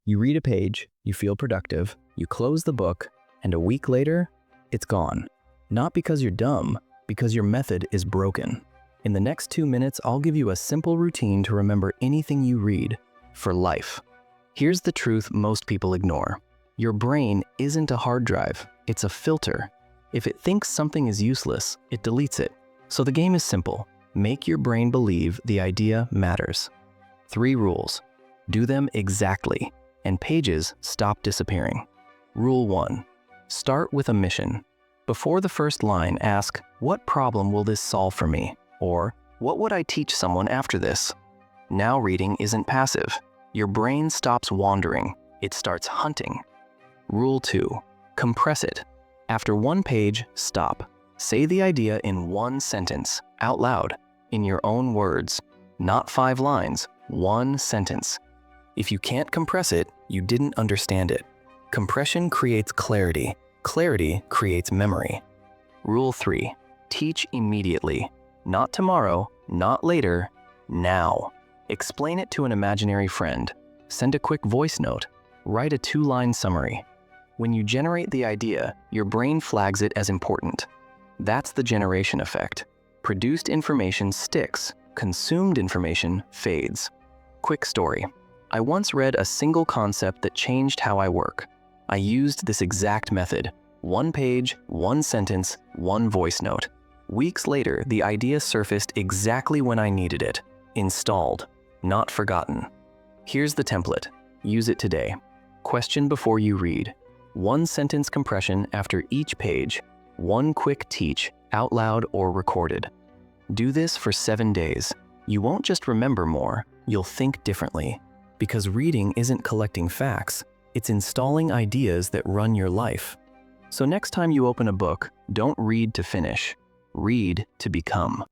You read a page, you feel productive, you close the book, and a week later, it's gone. Not because you're dumb, because your method is broken. In the next 2 minutes, I'll give you a simple routine to remember anything you read for life. Here's the truth most people ignore. Your brain isn't a hard drive, it's a filter. If it thinks something is useless, it deletes it. So the game is simple. Make your brain believe the idea matters. 3 rules. Do them exactly, and pages stop disappearing. Rule 1. Start with a mission. Before the first line, ask, what problem will this solve for me? Or, what would I teach someone after this? Now reading isn't passive. Your brain stops wandering. It starts hunting. Rule 2. Compress it. After 1 page, stop. Say the idea in 1 sentence, out loud, in your own words. Not 5 lines, 1 sentence. If you can't compress it, you didn't understand it. Compression creates clarity. Clarity creates memory. Rule 3. Teach immediately. Not tomorrow, not later, now. Explain it to an imaginary friend. Send a quick voice note. Write a 2-line summary. When you generate the idea, your brain flags it as important. That's the generation effect. Produced information sticks. Consumed information fades. Quick story. I once read a single concept that changed how I work. I used this exact method. 1 page, 1 sentence, 1 voice note. Weeks later, the idea surfaced exactly when I needed it. Installed, not forgotten. Here's the template. Use it today. Question before you read. 1 sentence compression after each page. 1 quick teach, out loud or recorded. Do this for 7 days. You won't just remember more, you'll think differently. Because reading isn't collecting facts, it's installing ideas that run your life. So next time you open a book, don't read to finish. Read to become.